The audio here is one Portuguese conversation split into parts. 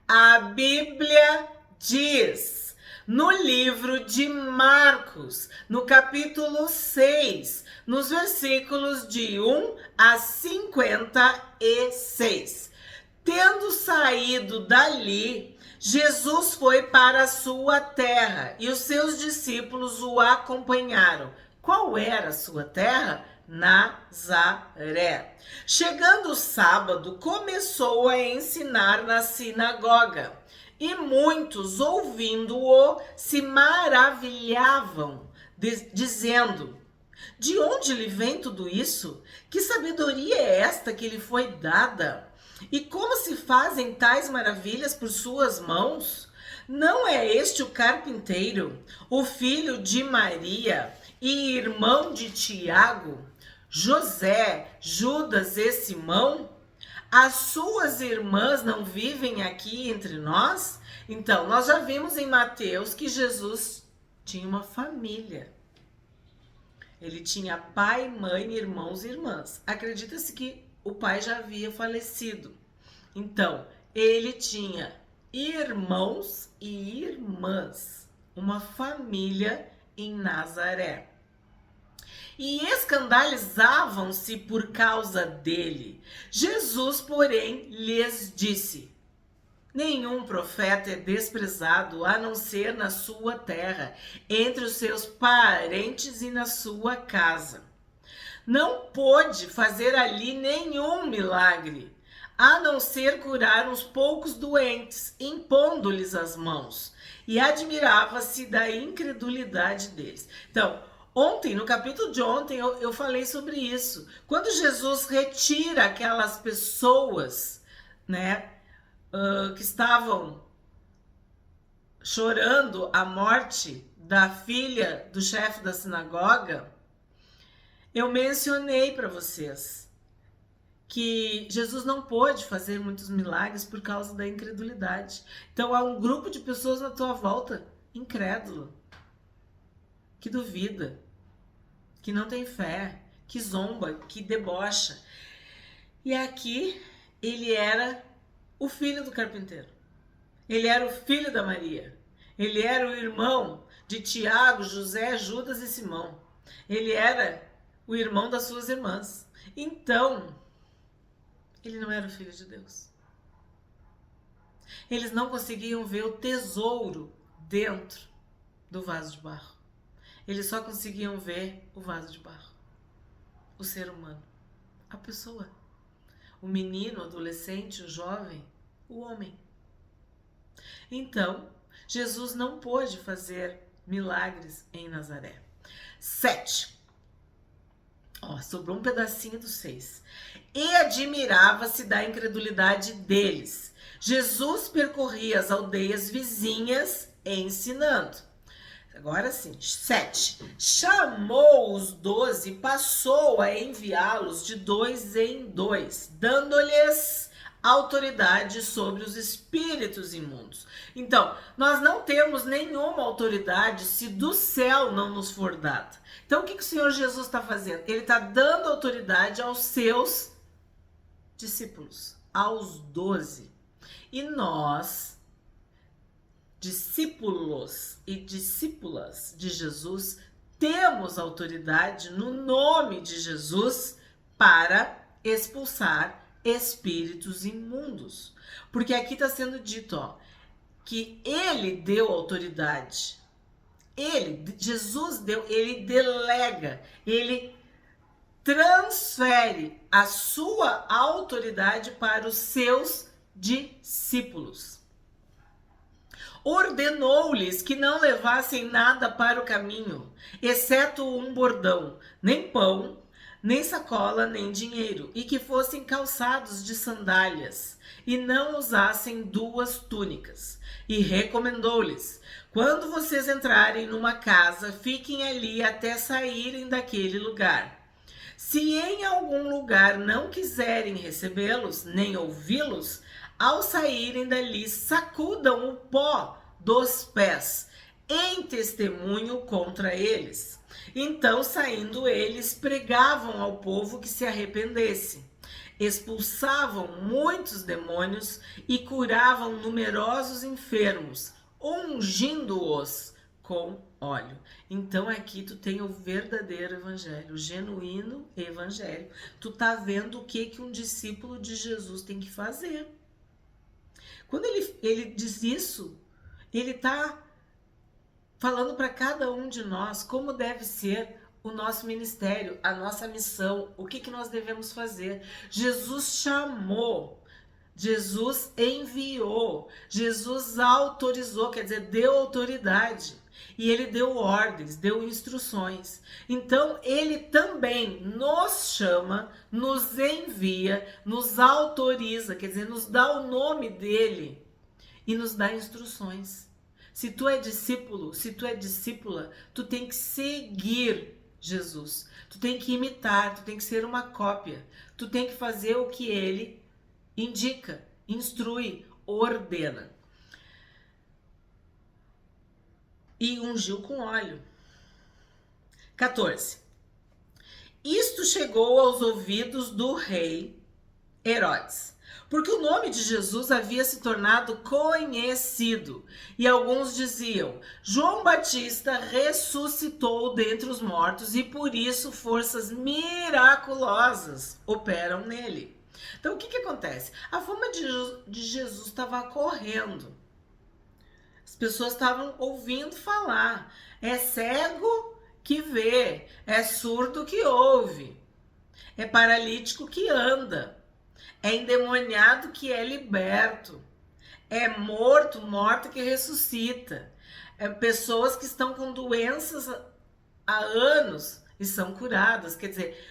A Bíblia diz, no livro de Marcos, no capítulo 6, nos versículos de 1 a 56. Tendo saído dali, Jesus foi para a sua terra e os seus discípulos o acompanharam. Qual era a sua terra? Nazaré. Chegando o sábado, começou a ensinar na sinagoga. E muitos, ouvindo-o, se maravilhavam, dizendo: de onde lhe vem tudo isso? Que sabedoria é esta que lhe foi dada? E como se fazem tais maravilhas por suas mãos? Não é este o carpinteiro, o filho de Maria e irmão de Tiago, José, Judas e Simão? As suas irmãs não vivem aqui entre nós? Então, nós já vimos em Mateus que Jesus tinha uma família. Ele tinha pai, mãe, irmãos e irmãs. Acredita-se que o pai já havia falecido. Então, ele tinha irmãos e irmãs, uma família em Nazaré. E escandalizavam-se por causa dele. Jesus, porém, lhes disse: nenhum profeta é desprezado a não ser na sua terra, entre os seus parentes e na sua casa. Não pôde fazer ali nenhum milagre, a não ser curar uns poucos doentes, impondo-lhes as mãos. E admirava-se da incredulidade deles. Então, ontem, no capítulo de ontem, eu falei sobre isso. Quando Jesus retira aquelas pessoas, né, que estavam chorando a morte da filha do chefe da sinagoga, eu mencionei para vocês que Jesus não pôde fazer muitos milagres por causa da incredulidade. Então há um grupo de pessoas na tua volta incrédulo, que duvida, que não tem fé, que zomba, que debocha. E aqui ele era o filho do carpinteiro. Ele era o filho da Maria. Ele era o irmão de Tiago, José, Judas e Simão. Ele era o irmão das suas irmãs. Então, ele não era o filho de Deus. Eles não conseguiam ver o tesouro dentro do vaso de barro. Eles só conseguiam ver o vaso de barro. O ser humano. A pessoa. O menino, o adolescente, o jovem, o homem. Então, Jesus não pôde fazer milagres em Nazaré. 7. Sobrou um pedacinho do 6. E admirava-se da incredulidade deles. Jesus percorria as aldeias vizinhas ensinando. Agora sim, 7. Chamou os 12 e passou a enviá-los de 2 em 2, dando-lhes autoridade sobre os espíritos imundos. Então, nós não temos nenhuma autoridade se do céu não nos for dada. Então, o que o Senhor Jesus está fazendo? Ele está dando autoridade aos seus discípulos, aos 12. E nós, discípulos e discípulas de Jesus, temos autoridade no nome de Jesus para expulsar espíritos imundos. Porque aqui está sendo dito, que ele deu autoridade. Jesus deu, ele delega, ele transfere a sua autoridade para os seus discípulos. Ordenou-lhes que não levassem nada para o caminho, exceto um bordão, nem pão, nem sacola, nem dinheiro, e que fossem calçados de sandálias, e não usassem 2 túnicas. E recomendou-lhes: quando vocês entrarem numa casa, fiquem ali até saírem daquele lugar. Se em algum lugar não quiserem recebê-los, nem ouvi-los, ao saírem dali, sacudam o pó dos pés, em testemunho contra eles. Então, saindo eles, pregavam ao povo que se arrependesse. expulsavam muitos demônios e curavam numerosos enfermos, ungindo-os com óleo. Então aqui tu tem o verdadeiro evangelho, o genuíno evangelho. Tu tá vendo o que um discípulo de Jesus tem que fazer. Quando ele diz isso, ele tá falando para cada um de nós como deve ser o nosso ministério, a nossa missão, o que nós devemos fazer. Jesus chamou, Jesus enviou, Jesus autorizou, quer dizer, deu autoridade. E ele deu ordens, deu instruções. Então, ele também nos chama, nos envia, nos autoriza, quer dizer, nos dá o nome dele e nos dá instruções. Se tu é discípulo, se tu é discípula, tu tem que seguir Jesus. Tu tem que imitar, tu tem que ser uma cópia. Tu tem que fazer o que ele indica, instrui, ordena. E ungiu com óleo. 14. Isto chegou aos ouvidos do rei Herodes, porque o nome de Jesus havia se tornado conhecido. E alguns diziam: João Batista ressuscitou dentre os mortos e por isso forças miraculosas operam nele. Então o que acontece? A fama de Jesus estava correndo. As pessoas estavam ouvindo falar. É cego que vê, é surdo que ouve, é paralítico que anda, é endemoniado que é liberto, é morta que ressuscita, é pessoas que estão com doenças há anos e são curadas. Quer dizer,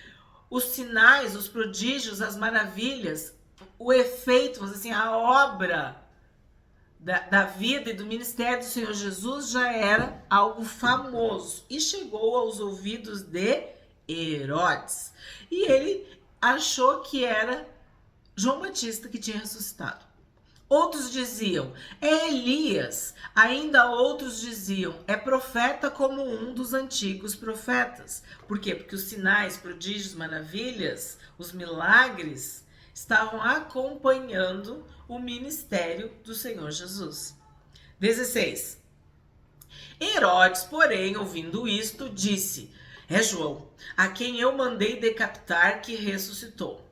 os sinais, os prodígios, as maravilhas, o efeito, assim, a obra da vida e do ministério do Senhor Jesus já era algo famoso e chegou aos ouvidos de Herodes. E ele achou que era João Batista que tinha ressuscitado. Outros diziam, é Elias. Ainda outros diziam, é profeta como um dos antigos profetas. Por quê? Porque os sinais, prodígios, maravilhas, os milagres estavam acompanhando o ministério do Senhor Jesus. 16. Herodes, porém, ouvindo isto, disse, é João, a quem eu mandei decapitar, que ressuscitou.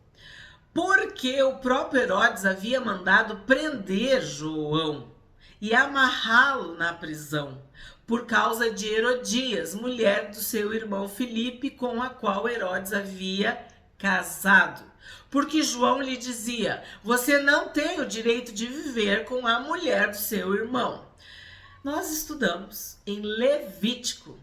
Porque o próprio Herodes havia mandado prender João e amarrá-lo na prisão, por causa de Herodias, mulher do seu irmão Filipe, com a qual Herodes havia casado. Porque João lhe dizia, você não tem o direito de viver com a mulher do seu irmão. Nós estudamos em Levítico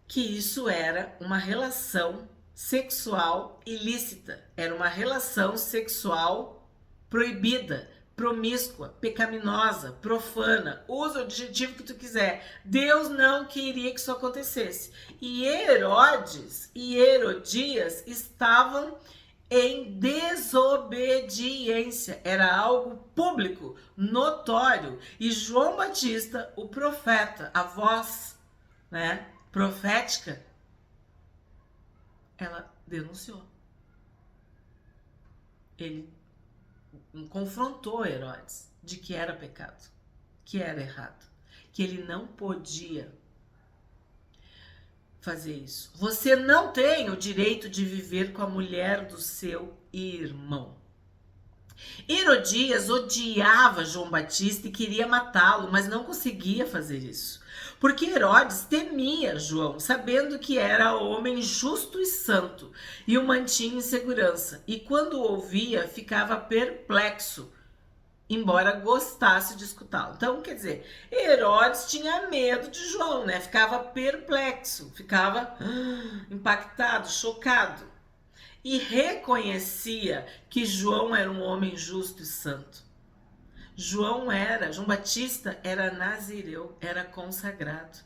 que isso era uma relação sexual ilícita, era uma relação sexual proibida, promíscua, pecaminosa, profana, usa o adjetivo que tu quiser. Deus não queria que isso acontecesse. E Herodes e Herodias estavam em desobediência. Era algo público, notório. E João Batista, o profeta, a voz, né, profética, ela denunciou. Ele confrontou Herodes de que era pecado, que era errado, que ele não podia fazer isso. Você não tem o direito de viver com a mulher do seu irmão. Herodias odiava João Batista e queria matá-lo, mas não conseguia fazer isso. Porque Herodes temia João, sabendo que era homem justo e santo, e o mantinha em segurança. E quando o ouvia, ficava perplexo, embora gostasse de escutá-lo. Então, quer dizer, Herodes tinha medo de João, né? Ficava perplexo, ficava impactado, chocado. E reconhecia que João era um homem justo e santo. João Batista era nazireu, era consagrado.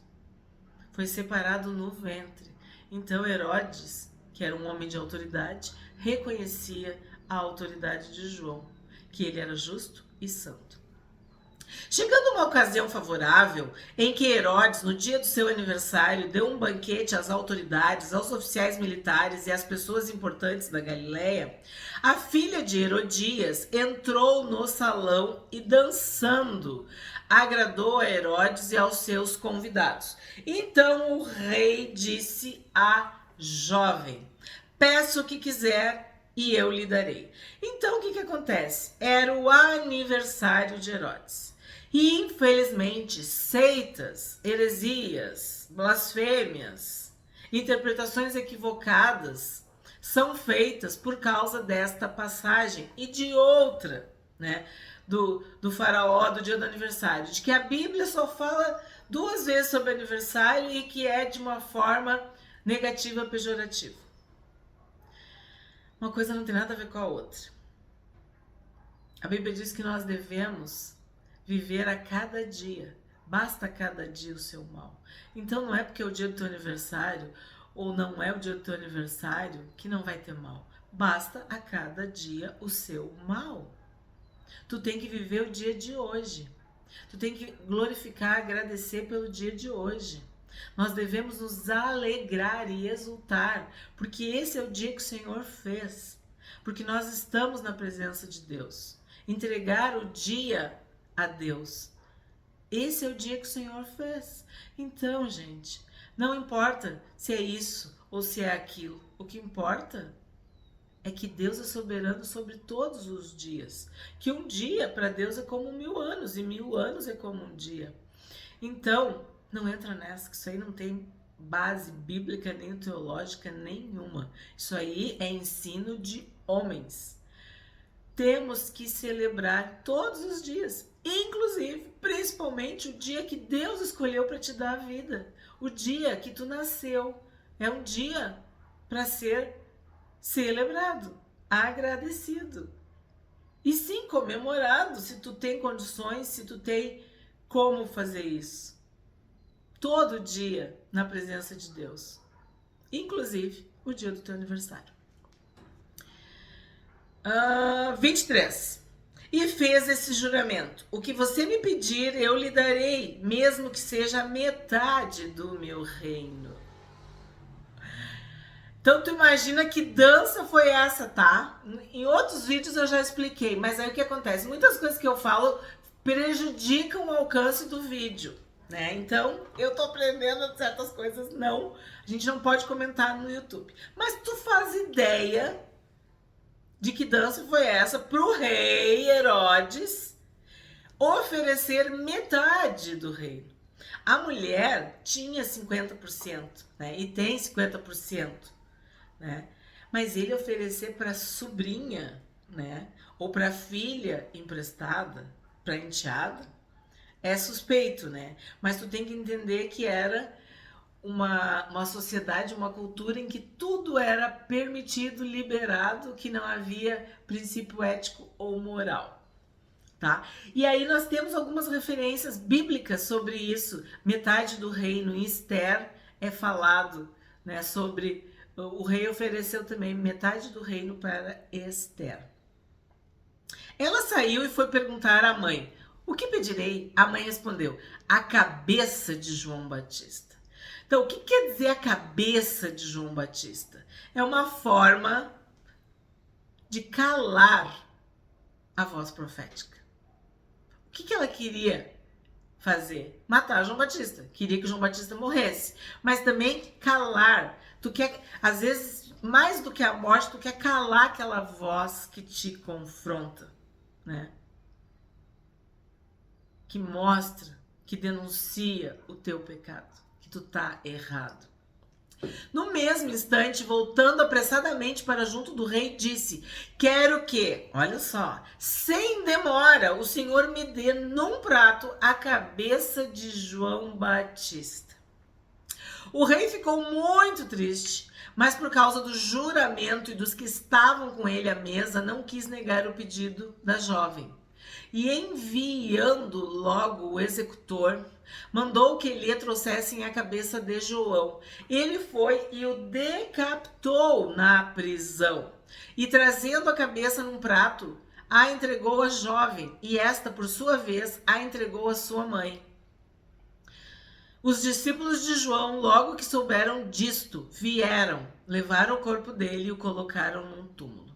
Foi separado no ventre. Então Herodes, que era um homem de autoridade, reconhecia a autoridade de João, que ele era justo e santo. Chegando uma ocasião favorável, em que Herodes, no dia do seu aniversário, deu um banquete às autoridades, aos oficiais militares e às pessoas importantes da Galileia, a filha de Herodias entrou no salão e, dançando, agradou a Herodes e aos seus convidados. Então o rei disse à jovem: peça o que quiser e eu lhe darei. Então o que acontece? Era o aniversário de Herodes. E, infelizmente, seitas, heresias, blasfêmias, interpretações equivocadas são feitas por causa desta passagem e de outra, né, do faraó, do dia do aniversário, de que a Bíblia só fala 2 vezes sobre aniversário e que é de uma forma negativa, pejorativa. Uma coisa não tem nada a ver com a outra. A Bíblia diz que nós devemos viver a cada dia. Basta a cada dia o seu mal. Então não é porque é o dia do teu aniversário ou não é o dia do teu aniversário que não vai ter mal. Basta a cada dia o seu mal. Tu tem que viver o dia de hoje. Tu tem que glorificar, agradecer pelo dia de hoje. Nós devemos nos alegrar e exultar, porque esse é o dia que o Senhor fez. Porque nós estamos na presença de Deus. Entregar o dia a Deus. Esse é o dia que o Senhor fez. Então, gente, não importa se é isso ou se é aquilo. O que importa é que Deus é soberano sobre todos os dias. Que um dia para Deus é como 1000 anos e 1000 anos é como um dia. Então, não entra nessa, que isso aí não tem base bíblica nem teológica nenhuma. Isso aí é ensino de homens. Temos que celebrar todos os dias, inclusive, principalmente o dia que Deus escolheu para te dar a vida. O dia que tu nasceu é um dia para ser celebrado, agradecido. E sim, comemorado, se tu tem condições, se tu tem como fazer isso. Todo dia na presença de Deus, inclusive o dia do teu aniversário. 23. E fez esse juramento: o que você me pedir eu lhe darei, mesmo que seja metade do meu reino. Então tu imagina que dança foi essa, tá? Em outros vídeos eu já expliquei, mas aí o que acontece? Muitas coisas que eu falo prejudicam o alcance do vídeo, né? Então eu tô aprendendo certas coisas, não, a gente não pode comentar no YouTube. Mas tu faz ideia de que dança foi essa pro rei Herodes oferecer metade do reino? A mulher tinha 50%, né? E tem 50%, né? Mas ele oferecer para sobrinha, né? Ou para filha emprestada, para enteada, é suspeito, né? Mas tu tem que entender que era uma sociedade, uma cultura em que tudo era permitido, liberado, que não havia princípio ético ou moral, tá? E aí nós temos algumas referências bíblicas sobre isso. Metade do reino, em Esther é falado, né, sobre o rei ofereceu também metade do reino para Esther. Ela saiu e foi perguntar à mãe: o que pedirei? A mãe respondeu: a cabeça de João Batista. Então, o que quer dizer a cabeça de João Batista? É uma forma de calar a voz profética. O que ela queria fazer? Matar João Batista. Queria que João Batista morresse. Mas também calar. Tu quer, às vezes, mais do que a morte, tu quer calar aquela voz que te confronta, né? Que mostra, que denuncia o teu pecado. Que tu tá errado. No mesmo instante, voltando apressadamente para junto do rei, disse: quero que, olha só, sem demora, o Senhor me dê num prato a cabeça de João Batista. O rei ficou muito triste, mas por causa do juramento e dos que estavam com ele à mesa, não quis negar o pedido da jovem. E enviando logo o executor, mandou que lhe trouxessem a cabeça de João. Ele foi e o decapitou na prisão. E trazendo a cabeça num prato, a entregou à jovem, e esta, por sua vez, a entregou à sua mãe. Os discípulos de João, logo que souberam disto, vieram, levaram o corpo dele e o colocaram num túmulo.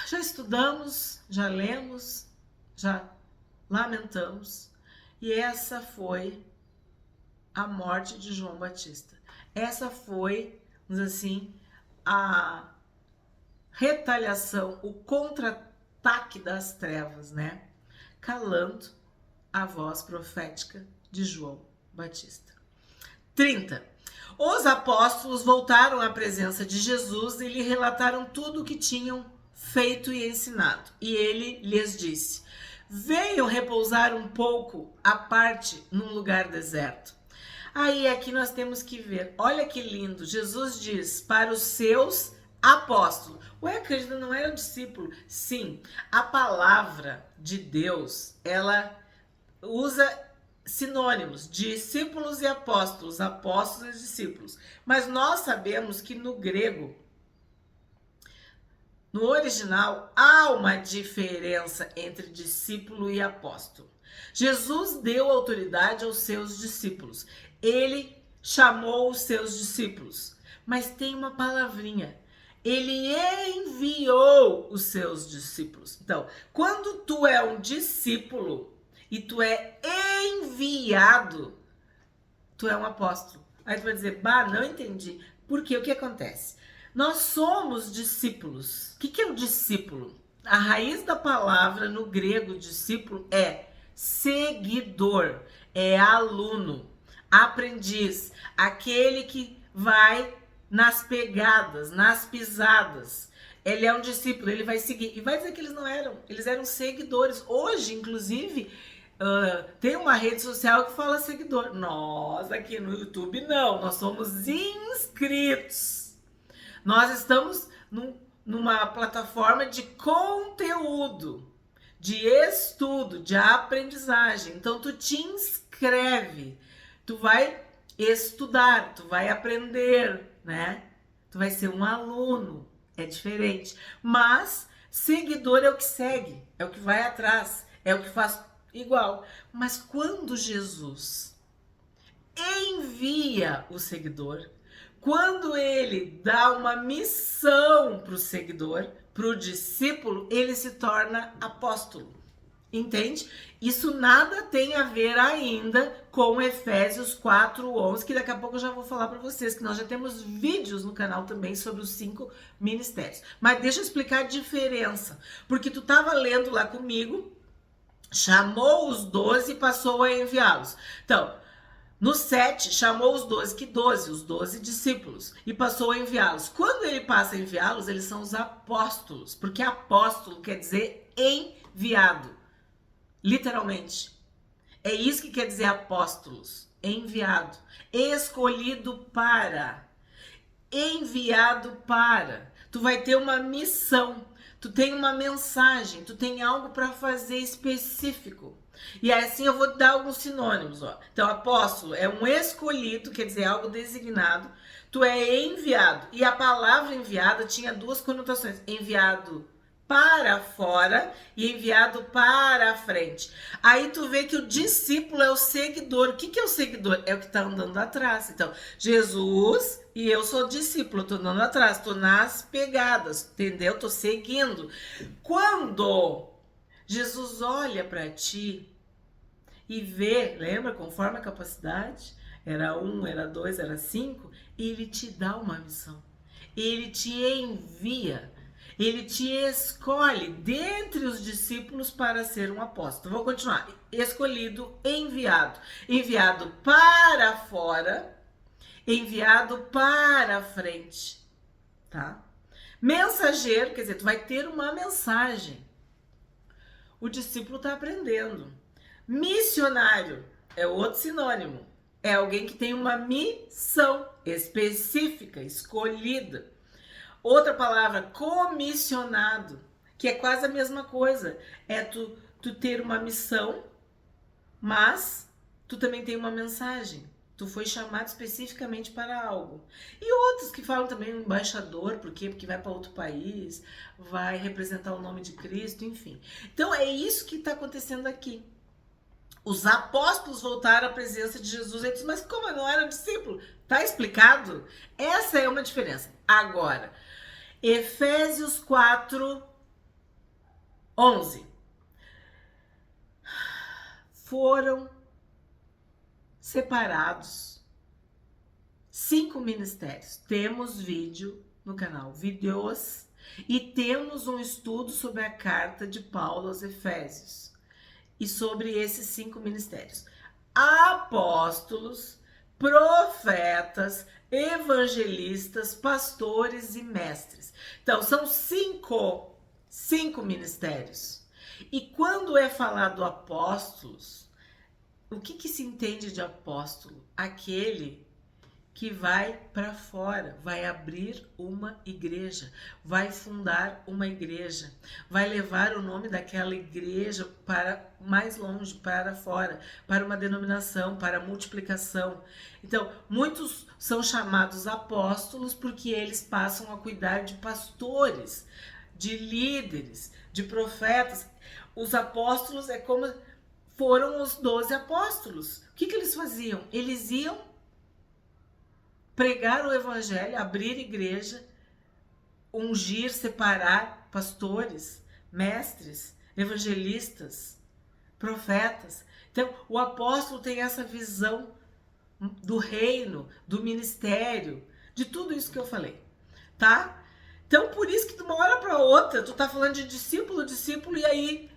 Já estudamos, já lemos, já lamentamos, e essa foi a morte de João Batista. Essa foi, vamos dizer assim, a retaliação, o contra-ataque das trevas, né? Calando a voz profética de João Batista. 30. Os apóstolos voltaram à presença de Jesus e lhe relataram tudo o que tinham feito e ensinado. E ele lhes disse: venham repousar um pouco à parte num lugar deserto. Aí aqui nós temos que ver, olha que lindo, Jesus diz para os seus apóstolos. Ué, Cândida não era discípulo? Sim, a palavra de Deus, ela usa sinônimos, discípulos e apóstolos, apóstolos e discípulos. Mas nós sabemos que no grego, no original, há uma diferença entre discípulo e apóstolo. Jesus deu autoridade aos seus discípulos. Ele chamou os seus discípulos. Mas tem uma palavrinha. Ele enviou os seus discípulos. Então, quando tu é um discípulo e tu é enviado, tu é um apóstolo. Aí tu vai dizer, bah, não entendi. Por quê? O que acontece? Nós somos discípulos. O que é o discípulo? A raiz da palavra no grego discípulo é seguidor, é aluno, aprendiz, aquele que vai nas pegadas, nas pisadas. Ele é um discípulo, ele vai seguir. E vai dizer que eles não eram, eles eram seguidores. Hoje, inclusive, tem uma rede social que fala seguidor. Nós aqui no YouTube não, nós somos inscritos. Nós estamos numa plataforma de conteúdo, de estudo, de aprendizagem. Então tu te inscreve, tu vai estudar, tu vai aprender, né? Tu vai ser um aluno, é diferente. Mas seguidor é o que segue, é o que vai atrás, é o que faz igual. Mas quando Jesus envia o seguidor, quando ele dá uma missão para o seguidor, para o discípulo, ele se torna apóstolo. Entende? Isso nada tem a ver ainda com Efésios 4:11, que daqui a pouco eu já vou falar para vocês, que nós já temos vídeos no canal também sobre os 5 ministérios. Mas deixa eu explicar a diferença, porque tu estava lendo lá comigo, chamou os 12 e passou a enviá-los. Então, no 7, chamou os 12, que 12? Os 12 discípulos, e passou a enviá-los. Quando ele passa a enviá-los, eles são os apóstolos, porque apóstolo quer dizer enviado. Literalmente. É isso que quer dizer apóstolos. Enviado. Escolhido para. Enviado para. Tu vai ter uma missão. Tu tem uma mensagem. Tu tem algo para fazer específico. E assim eu vou dar alguns sinônimos. Ó. Então, apóstolo é um escolhido, quer dizer algo designado. Tu é enviado. E a palavra enviada tinha duas conotações. Enviado para fora e enviado para a frente. Aí tu vê que o discípulo é o seguidor. O que é o seguidor? É o que está andando atrás. Então, Jesus e eu sou discípulo, estou andando atrás, estou nas pegadas, entendeu? Estou seguindo. Quando Jesus olha para ti e vê, lembra, conforme a capacidade, era 1, era 2, era 5, ele te dá uma missão. Ele te envia. Ele te escolhe dentre os discípulos para ser um apóstolo. Vou continuar. Escolhido, enviado. Enviado para fora, enviado para a frente. Tá? Mensageiro, quer dizer, tu vai ter uma mensagem. O discípulo está aprendendo. Missionário é outro sinônimo. É alguém que tem uma missão específica, escolhida. Outra palavra, comissionado, que é quase a mesma coisa. É tu ter uma missão, mas tu também tem uma mensagem. Tu foi chamado especificamente para algo. E outros que falam também embaixador, por quê? Porque vai para outro país, vai representar o nome de Cristo, enfim. Então é isso que está acontecendo aqui. Os apóstolos voltaram à presença de Jesus. Eles, mas como eu não era discípulo? Tá explicado? Essa é uma diferença. Agora, Efésios 4, 11. Foram separados 5 ministérios. Temos vídeo no canal Vídeos e temos um estudo sobre a carta de Paulo aos Efésios e sobre esses 5 ministérios: apóstolos, profetas, evangelistas, pastores e mestres. Então, são cinco ministérios. E quando é falado apóstolos, o que se entende de apóstolo? Aquele que vai para fora, vai abrir uma igreja, vai fundar uma igreja, vai levar o nome daquela igreja para mais longe, para fora, para uma denominação, para a multiplicação. Então, muitos são chamados apóstolos porque eles passam a cuidar de pastores, de líderes, de profetas. Os apóstolos é como foram os 12 apóstolos. O que eles faziam? Eles iam pregar o evangelho, abrir igreja, ungir, separar pastores, mestres, evangelistas, profetas. Então, o apóstolo tem essa visão do reino, do ministério, de tudo isso que eu falei, tá? Então, por isso que de uma hora para outra, tu tá falando de discípulo, e aí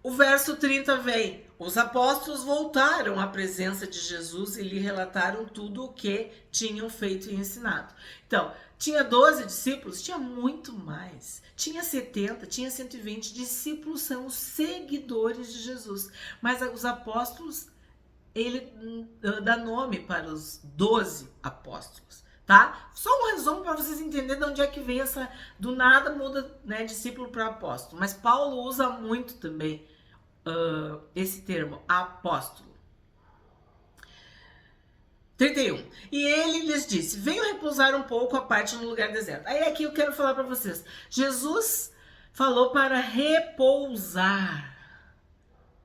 o verso 30 vem: os apóstolos voltaram à presença de Jesus e lhe relataram tudo o que tinham feito e ensinado. Então, tinha 12 discípulos? Tinha muito mais. Tinha 70, tinha 120. Discípulos são os seguidores de Jesus. Mas os apóstolos, ele dá nome para os 12 apóstolos, tá? Só um resumo para vocês entenderem de onde é que vem essa... Do nada muda, né, discípulo para apóstolo. Mas Paulo usa muito também esse termo, apóstolo. 31. E ele lhes disse: venham repousar um pouco à parte no lugar deserto. Aí aqui eu quero falar para vocês. Jesus falou para repousar.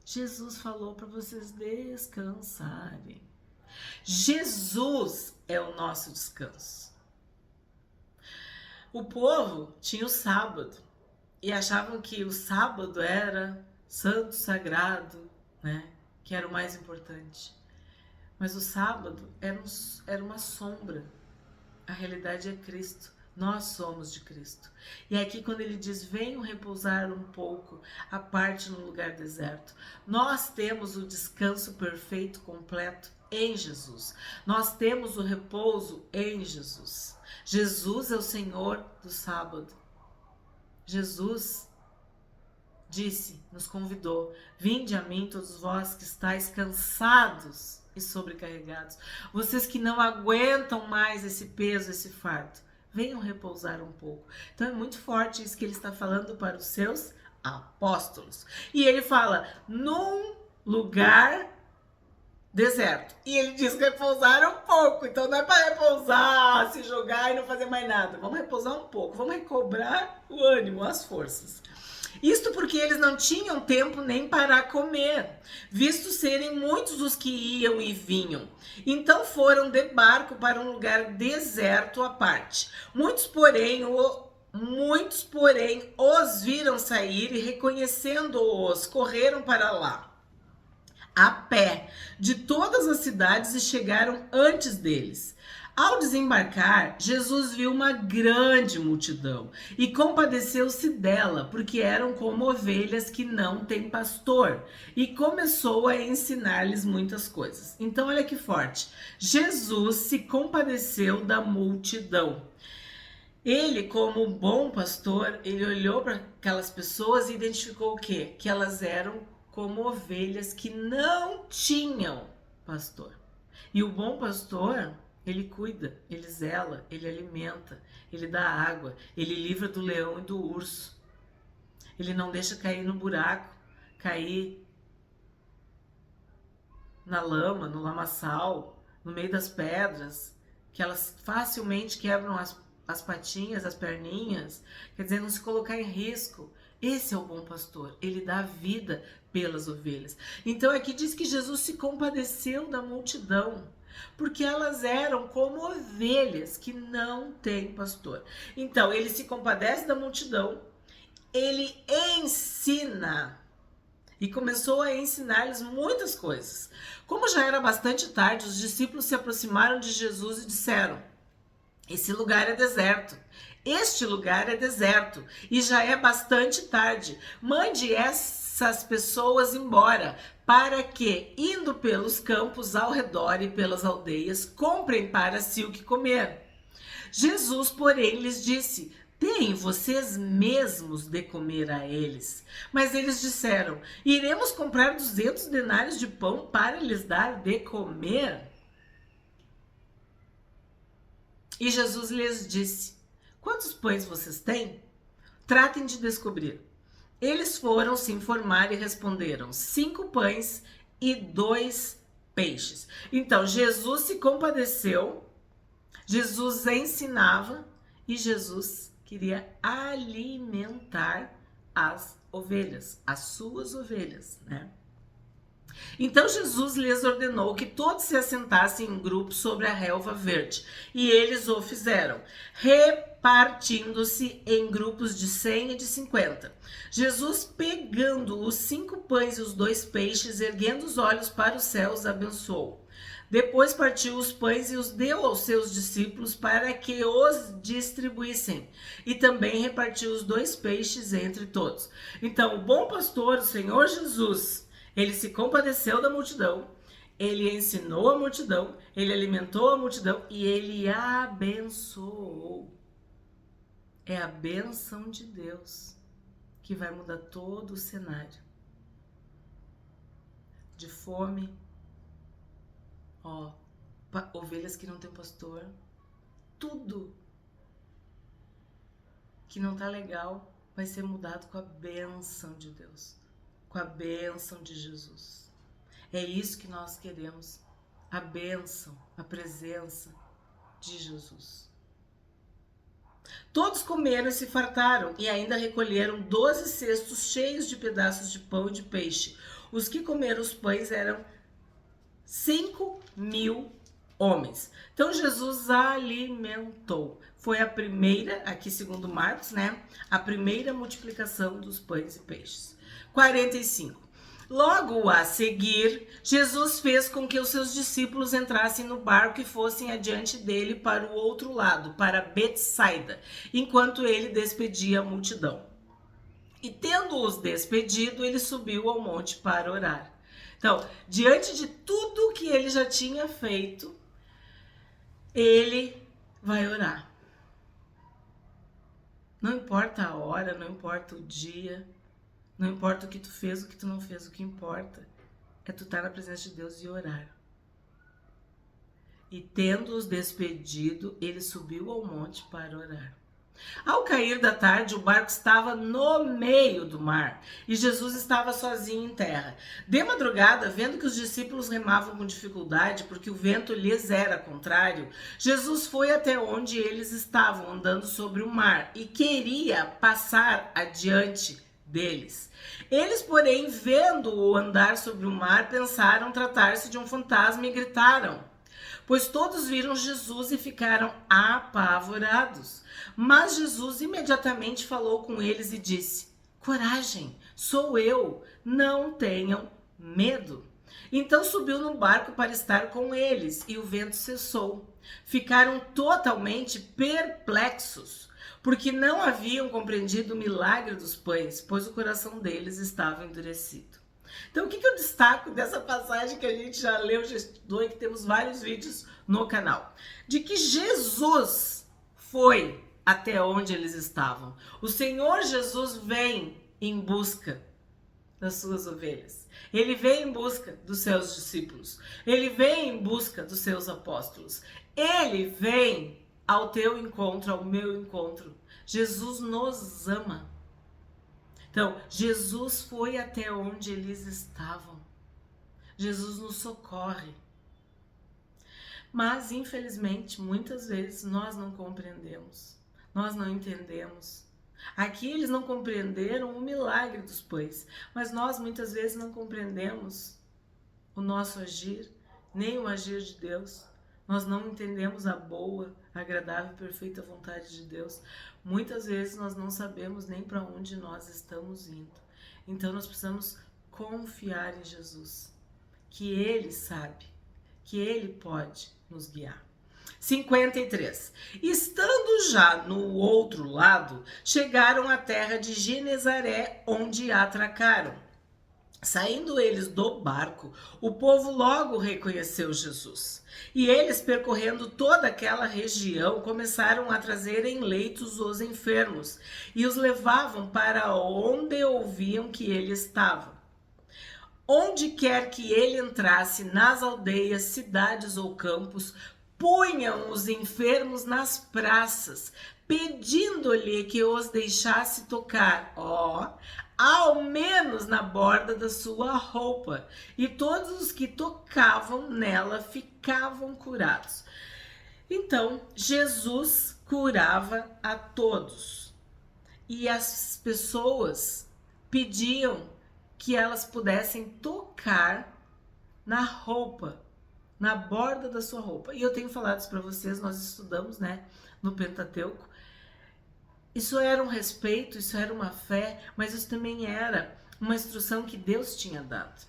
Jesus falou para vocês descansarem. Jesus é o nosso descanso. O povo tinha o sábado e achavam que o sábado era santo, sagrado, né? Que era o mais importante. Mas o sábado era uma sombra. A realidade é Cristo. Nós somos de Cristo. E aqui quando ele diz: venham repousar um pouco à parte no lugar deserto, nós temos o descanso perfeito, completo em Jesus. Nós temos o repouso em Jesus. Jesus é o Senhor do sábado. Jesus disse, nos convidou: vinde a mim todos vós que estáis cansados e sobrecarregados, vocês que não aguentam mais esse peso, esse fardo, venham repousar um pouco. Então é muito forte isso que ele está falando para os seus apóstolos. E ele fala num lugar deserto. E ele diz que repousar um pouco. Então não é para repousar, se jogar e não fazer mais nada. Vamos repousar um pouco, vamos recobrar o ânimo, as forças. Isto porque eles não tinham tempo nem para comer, visto serem muitos os que iam e vinham. Então foram de barco para um lugar deserto à parte. Muitos, porém, os viram sair e, reconhecendo-os, correram para lá a pé de todas as cidades e chegaram antes deles. Ao desembarcar, Jesus viu uma grande multidão e compadeceu-se dela, porque eram como ovelhas que não têm pastor, e começou a ensinar-lhes muitas coisas. Então, olha que forte. Jesus se compadeceu da multidão. Ele, como bom pastor, ele olhou para aquelas pessoas e identificou o quê? Que elas eram como ovelhas que não tinham pastor. E o bom pastor, ele cuida, ele zela, ele alimenta, ele dá água, ele livra do leão e do urso. Ele não deixa cair no buraco, cair na lama, no lamaçal, no meio das pedras, que elas facilmente quebram as patinhas, as perninhas, quer dizer, não se colocar em risco. Esse é o bom pastor, ele dá vida pelas ovelhas. Então aqui diz que Jesus se compadeceu da multidão, porque elas eram como ovelhas que não têm pastor. Então ele se compadece da multidão, ele ensina e começou a ensinar-lhes muitas coisas. Como já era bastante tarde, os discípulos se aproximaram de Jesus e disseram: esse lugar é deserto. Este lugar é deserto e já é bastante tarde. Mande essas pessoas embora, para que, indo pelos campos ao redor e pelas aldeias, comprem para si o que comer. Jesus, porém, lhes disse: deem vocês mesmos de comer a eles. Mas eles disseram: iremos comprar 200 denários de pão para lhes dar de comer? E Jesus lhes disse: quantos pães vocês têm? Tratem de descobrir. Eles foram se informar e responderam: 5 pães e 2 peixes. Então, Jesus se compadeceu, Jesus ensinava e Jesus queria alimentar as ovelhas, as suas ovelhas, né? Então Jesus lhes ordenou que todos se assentassem em grupos sobre a relva verde, e eles o fizeram, repartindo-se em grupos de 100 e de 50. Jesus, pegando os 5 pães e os 2 peixes, erguendo os olhos para os céus, abençoou. Depois partiu os pães e os deu aos seus discípulos para que os distribuíssem. E também repartiu os 2 peixes entre todos. Então, o bom pastor, o Senhor Jesus, ele se compadeceu da multidão, ele ensinou a multidão, ele alimentou a multidão e ele abençoou. É a bênção de Deus que vai mudar todo o cenário. De fome, ovelhas que não tem pastor, tudo que não tá legal vai ser mudado com a bênção de Deus, com a bênção de Jesus. É isso que nós queremos, a bênção, a presença de Jesus. Todos comeram e se fartaram, e ainda recolheram 12 cestos cheios de pedaços de pão e de peixe. Os que comeram os pães eram 5.000 homens. Então Jesus alimentou. Foi a primeira, aqui segundo Marcos, né? A primeira multiplicação dos pães e peixes. 45. Logo a seguir, Jesus fez com que os seus discípulos entrassem no barco e fossem adiante dele para o outro lado, para Betsaida, enquanto ele despedia a multidão. E tendo-os despedido, ele subiu ao monte para orar. Então, diante de tudo que ele já tinha feito, ele vai orar. Não importa a hora, não importa o dia, não importa o que tu fez, o que tu não fez, o que importa é tu estar na presença de Deus e orar. E tendo-os despedido, ele subiu ao monte para orar. Ao cair da tarde, o barco estava no meio do mar e Jesus estava sozinho em terra. De madrugada, vendo que os discípulos remavam com dificuldade porque o vento lhes era contrário, Jesus foi até onde eles estavam andando sobre o mar e queria passar adiante deles. Eles, porém, vendo-o andar sobre o mar, pensaram tratar-se de um fantasma e gritaram, pois todos viram Jesus e ficaram apavorados. Mas Jesus imediatamente falou com eles e disse: coragem, sou eu, não tenham medo. Então subiu no barco para estar com eles e o vento cessou. Ficaram totalmente perplexos, porque não haviam compreendido o milagre dos pães, pois o coração deles estava endurecido. Então, o que eu destaco dessa passagem que a gente já leu, já estudou e que temos vários vídeos no canal? De que Jesus foi até onde eles estavam. O Senhor Jesus vem em busca das suas ovelhas. Ele vem em busca dos seus discípulos. Ele vem em busca dos seus apóstolos. Ele vem ao teu encontro, ao meu encontro. Jesus nos ama. Então, Jesus foi até onde eles estavam. Jesus nos socorre. Mas, infelizmente, muitas vezes nós não compreendemos, nós não entendemos. Aqui eles não compreenderam o milagre dos pães, mas nós muitas vezes não compreendemos o nosso agir, nem o agir de Deus. Nós não entendemos a boa, agradável e perfeita vontade de Deus. Muitas vezes nós não sabemos nem para onde nós estamos indo. Então nós precisamos confiar em Jesus, que Ele sabe, que Ele pode nos guiar. 53. Estando já no outro lado, chegaram à terra de Genezaré, onde atracaram. Saindo eles do barco, o povo logo reconheceu Jesus. E eles, percorrendo toda aquela região, começaram a trazer em leitos os enfermos e os levavam para onde ouviam que ele estava. Onde quer que ele entrasse, nas aldeias, cidades ou campos, punham os enfermos nas praças, pedindo-lhe que os deixasse tocar, ao menos na borda da sua roupa. E todos os que tocavam nela ficavam curados. Então, Jesus curava a todos. E as pessoas pediam que elas pudessem tocar na roupa, na borda da sua roupa. E eu tenho falado isso para vocês, nós estudamos, no Pentateuco. Isso era um respeito, isso era uma fé, mas isso também era uma instrução que Deus tinha dado.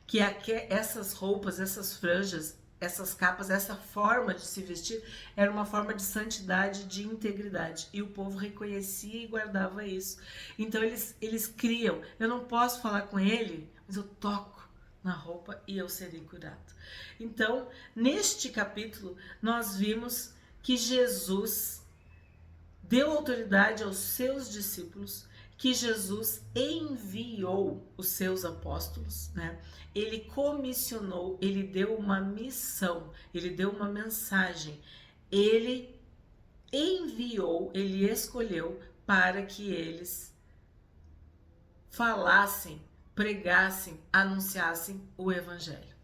Que essas roupas, essas franjas, essas capas, essa forma de se vestir era uma forma de santidade, de integridade. E o povo reconhecia e guardava isso. Então eles criam, eu não posso falar com ele, mas eu toco na roupa e eu serei curado. Então, neste capítulo, nós vimos que Jesus deu autoridade aos seus discípulos, que Jesus enviou os seus apóstolos, Ele comissionou, ele deu uma missão, ele deu uma mensagem, ele enviou, ele escolheu para que eles falassem, pregassem, anunciassem o evangelho.